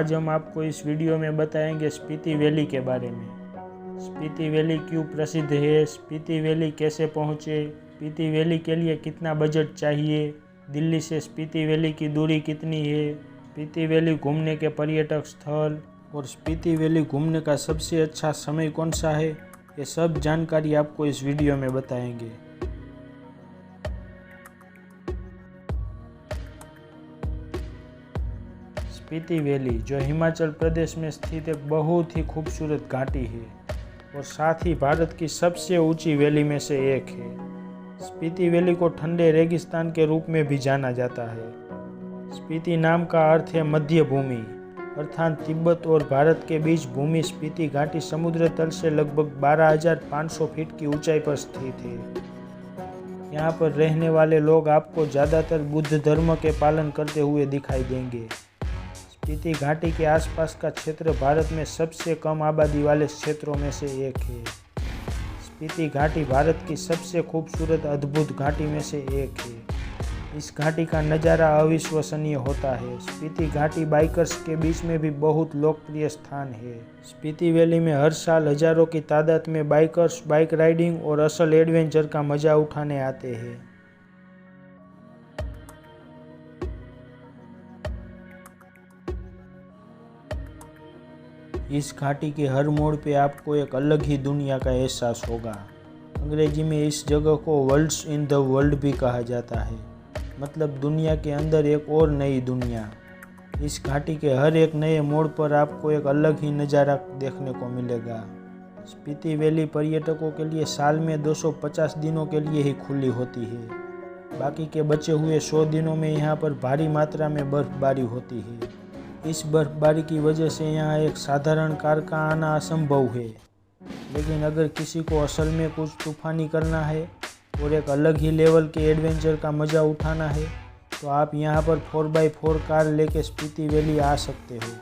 आज हम आपको इस वीडियो में बताएंगे स्पीति वैली के बारे में। स्पीति वैली क्यों प्रसिद्ध है, स्पीति वैली कैसे पहुँचे, स्पीति वैली के लिए कितना बजट चाहिए, दिल्ली से स्पीति वैली की दूरी कितनी है, स्पीति वैली घूमने के पर्यटक स्थल और स्पीति वैली घूमने का सबसे अच्छा समय कौन सा है, ये सब जानकारी आपको इस वीडियो में बताएंगे। स्पीति वैली जो हिमाचल प्रदेश में स्थित एक बहुत ही खूबसूरत घाटी है और साथ ही भारत की सबसे ऊंची वैली में से एक है। स्पीति वैली को ठंडे रेगिस्तान के रूप में भी जाना जाता है। स्पीति नाम का अर्थ है मध्य भूमि, अर्थात तिब्बत और भारत के बीच भूमि। स्पीति घाटी समुद्र तल से लगभग 12,500 फीट की ऊंचाई पर स्थित है। यहाँ पर रहने वाले लोग आपको ज़्यादातर बुद्ध धर्म के पालन करते हुए दिखाई देंगे। स्पीति घाटी के आसपास का क्षेत्र भारत में सबसे कम आबादी वाले क्षेत्रों में से एक है। स्पीति घाटी भारत की सबसे खूबसूरत अद्भुत घाटी में से एक है। इस घाटी का नज़ारा अविश्वसनीय होता है। स्पीति घाटी बाइकर्स के बीच में भी बहुत लोकप्रिय स्थान है। स्पीति वैली में हर साल हजारों की तादाद में बाइकर्स बाइक राइडिंग और असल एडवेंचर का मजा उठाने आते हैं। इस घाटी के हर मोड़ पे आपको एक अलग ही दुनिया का एहसास होगा। अंग्रेजी में इस जगह को वर्ल्ड्स इन द वर्ल्ड भी कहा जाता है, मतलब दुनिया के अंदर एक और नई दुनिया। इस घाटी के हर एक नए मोड़ पर आपको एक अलग ही नज़ारा देखने को मिलेगा। स्पीति वैली पर्यटकों के लिए साल में 250 दिनों के लिए ही खुली होती है। बाकी के बचे हुए 100 दिनों में यहाँ पर भारी मात्रा में बर्फबारी होती है। इस बर्फबारी की वजह से यहाँ एक साधारण कार का आना असंभव है, लेकिन अगर किसी को असल में कुछ तूफानी करना है और एक अलग ही लेवल के एडवेंचर का मज़ा उठाना है तो आप यहाँ पर 4x4 कार लेके स्पीति वैली आ सकते हो।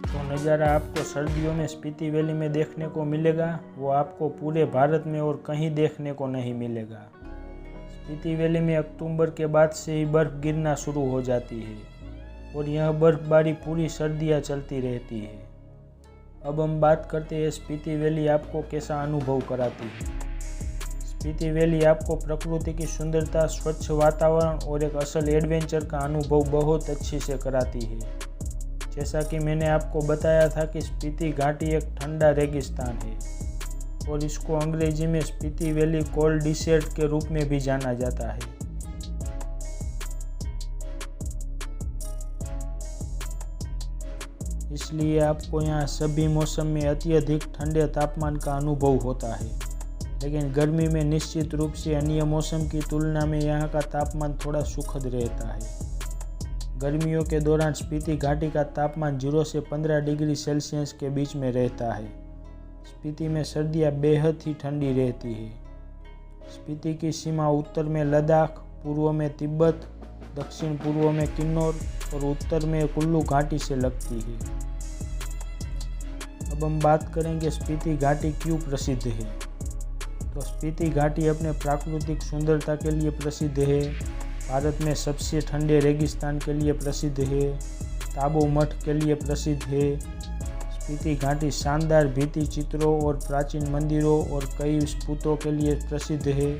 तो नज़ारा आपको सर्दियों में स्पीति वैली में देखने को मिलेगा, वो आपको पूरे भारत में और कहीं देखने को नहीं मिलेगा। स्पीति वैली में अक्टूबर के बाद से ही बर्फ़ गिरना शुरू हो जाती है और यह बर्फबारी पूरी सर्दियाँ चलती रहती है। अब हम बात करते हैं स्पीति वैली आपको कैसा अनुभव कराती है। स्पीति वैली आपको प्रकृति की सुंदरता, स्वच्छ वातावरण और एक असल एडवेंचर का अनुभव बहुत अच्छी से कराती है। जैसा कि मैंने आपको बताया था कि स्पीति घाटी एक ठंडा रेगिस्तान है और इसको अंग्रेजी में स्पीति वैली कोल्ड डिसर्ट के रूप में भी जाना जाता है। इसलिए आपको यहाँ सभी मौसम में अत्यधिक ठंडे तापमान का अनुभव होता है, लेकिन गर्मी में निश्चित रूप से अन्य मौसम की तुलना में यहाँ का तापमान थोड़ा सुखद रहता है। गर्मियों के दौरान स्पीति घाटी का तापमान 0 से 15 डिग्री सेल्सियस के बीच में रहता है। स्पीति में सर्दियाँ बेहद ही ठंडी रहती है। स्पीति की सीमा उत्तर में लद्दाख, पूर्व में तिब्बत, दक्षिण पूर्व में किन्नौर और उत्तर में कुल्लू घाटी से लगती है। अब हम बात करेंगे स्पीति घाटी क्यों प्रसिद्ध है। तो स्पीति घाटी अपने प्राकृतिक सुंदरता के लिए प्रसिद्ध है, भारत में सबसे ठंडे रेगिस्तान के लिए प्रसिद्ध है, ताबो मठ के लिए प्रसिद्ध है। स्पीति घाटी शानदार भित्ति चित्रों और प्राचीन मंदिरों और कई स्तूपों के लिए प्रसिद्ध है,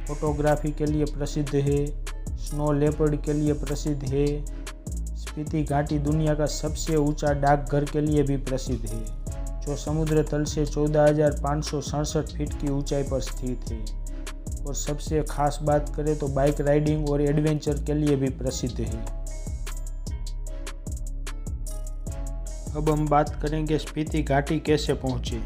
फोटोग्राफी के लिए प्रसिद्ध है, स्नो लेपर्ड के लिए प्रसिद्ध है। स्पीति घाटी दुनिया का सबसे ऊंचा डाकघर के लिए भी प्रसिद्ध है, जो समुद्र तल से 14,567 फीट की ऊंचाई पर स्थित है और सबसे खास बात करें तो बाइक राइडिंग और एडवेंचर के लिए भी प्रसिद्ध है। अब हम बात करेंगे स्पीति घाटी कैसे पहुँचे।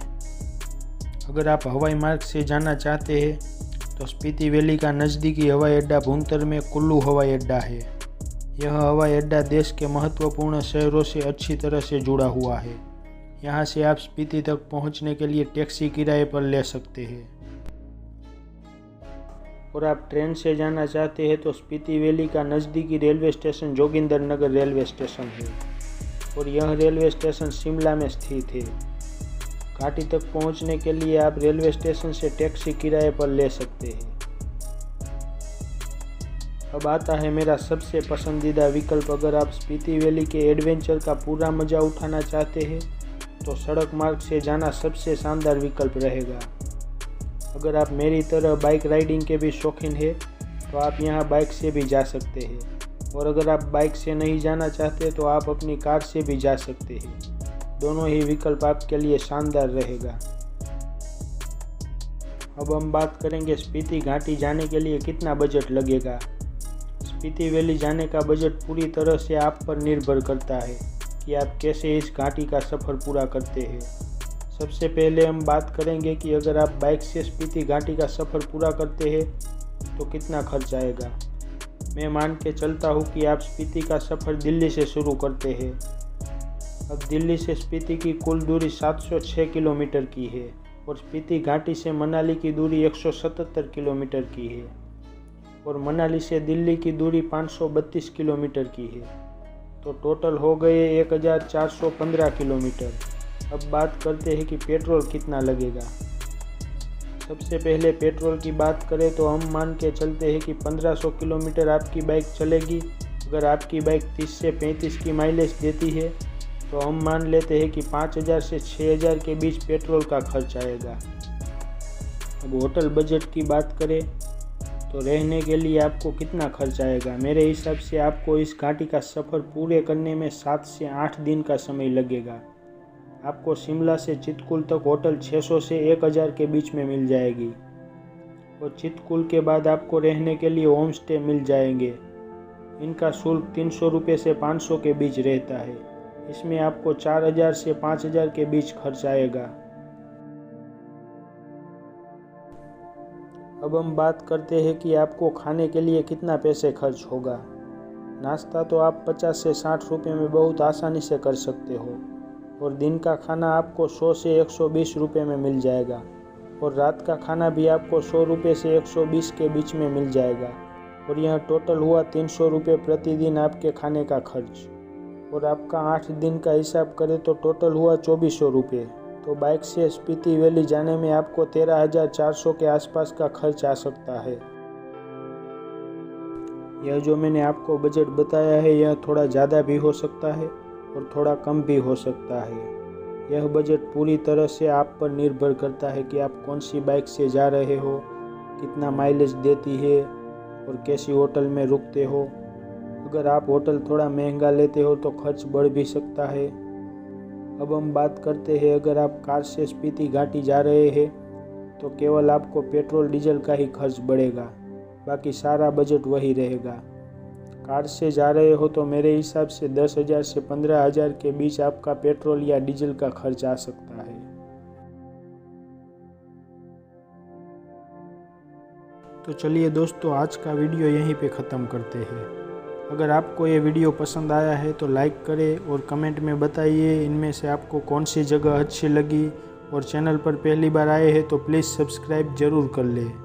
अगर आप हवाई मार्ग से जाना चाहते हैं तो स्पीति वैली का नज़दीकी हवाई अड्डा भुंतर में कुल्लू हवाई अड्डा है। यह हवाई अड्डा देश के महत्वपूर्ण शहरों से अच्छी तरह से जुड़ा हुआ है। यहाँ से आप स्पीति तक पहुँचने के लिए टैक्सी किराए पर ले सकते हैं। और आप ट्रेन से जाना चाहते हैं तो स्पीति वैली का नज़दीकी railway station Jogindernagar railway station है और यह रेलवे स्टेशन शिमला में स्थित है। घाटी तक पहुंचने के लिए आप रेलवे स्टेशन से टैक्सी किराए पर ले सकते हैं। अब आता है मेरा सबसे पसंदीदा विकल्प। अगर आप स्पीति वैली के एडवेंचर का पूरा मज़ा उठाना चाहते हैं तो सड़क मार्ग से जाना सबसे शानदार विकल्प रहेगा। अगर आप मेरी तरह बाइक राइडिंग के भी शौकीन हैं तो आप यहाँ बाइक से भी जा सकते हैं, और अगर आप बाइक से नहीं जाना चाहते तो आप अपनी कार से भी जा सकते हैं। दोनों ही विकल्प आपके लिए शानदार रहेगा। अब हम बात करेंगे स्पीति घाटी जाने के लिए कितना बजट लगेगा। स्पीति वैली जाने का बजट पूरी तरह से आप पर निर्भर करता है कि आप कैसे इस घाटी का सफ़र पूरा करते हैं। सबसे पहले हम बात करेंगे कि अगर आप बाइक से स्पीति घाटी का सफ़र पूरा करते हैं तो कितना खर्च आएगा। मैं मान के चलता हूँ कि आप स्पीति का सफ़र दिल्ली से शुरू करते हैं। अब दिल्ली से स्पीति की कुल दूरी 706 किलोमीटर की है और स्पीति घाटी से मनाली की दूरी 177 किलोमीटर की है और मनाली से दिल्ली की दूरी 532 किलोमीटर की है। तो टोटल हो गए 1415 किलोमीटर। अब बात करते हैं कि पेट्रोल कितना लगेगा। सबसे पहले पेट्रोल की बात करें तो हम मान के चलते हैं कि 1500 किलोमीटर आपकी बाइक चलेगी। अगर आपकी बाइक 30 से 35 की माइलेज देती है तो हम मान लेते हैं कि 5000 से 6000 के बीच पेट्रोल का खर्च आएगा। अब होटल बजट की बात करें तो रहने के लिए आपको कितना खर्च आएगा। मेरे हिसाब से आपको इस घाटी का सफ़र पूरे करने में 7 से 8 दिन का समय लगेगा। आपको शिमला से चितकुल तक होटल 600 से 1000 के बीच में मिल जाएगी और चितकुल के बाद आपको रहने के लिए होम स्टे मिल जाएंगे। इनका शुल्क 300 रुपये से 500 के बीच रहता है। इसमें आपको 4000 से 5000 के बीच खर्च आएगा। अब हम बात करते हैं कि आपको खाने के लिए कितना पैसे खर्च होगा। नाश्ता तो आप 50 से 60 रुपये में बहुत आसानी से कर सकते हो और दिन का खाना आपको 100 से 120 रुपये में मिल जाएगा और रात का खाना भी आपको 100 रुपये से 120 के बीच में मिल जाएगा और यह टोटल हुआ 300 रुपये प्रतिदिन आपके खाने का खर्च। और आपका 8 दिन का हिसाब करें तो टोटल हुआ 2400 रुपये। तो बाइक से स्पीति वैली जाने में आपको 13400 के आसपास का खर्च आ सकता है। यह जो मैंने आपको बजट बताया है यह थोड़ा ज़्यादा भी हो सकता है और थोड़ा कम भी हो सकता है। यह बजट पूरी तरह से आप पर निर्भर करता है कि आप कौन सी बाइक से जा रहे हो, कितना माइलेज देती है और कैसी होटल में रुकते हो। अगर आप होटल थोड़ा महंगा लेते हो तो खर्च बढ़ भी सकता है। अब हम बात करते हैं अगर आप कार से स्पीति घाटी जा रहे हैं तो केवल आपको पेट्रोल डीजल का ही खर्च बढ़ेगा, बाकी सारा बजट वही रहेगा। कार से जा रहे हो तो मेरे हिसाब से 10,000 से 15,000 के बीच आपका पेट्रोल या डीजल का खर्च आ सकता है। तो चलिए दोस्तों, आज का वीडियो यहीं पे ख़त्म करते हैं। अगर आपको ये वीडियो पसंद आया है तो लाइक करें और कमेंट में बताइए इनमें से आपको कौन सी जगह अच्छी लगी, और चैनल पर पहली बार आए हैं तो प्लीज़ सब्सक्राइब ज़रूर कर लें।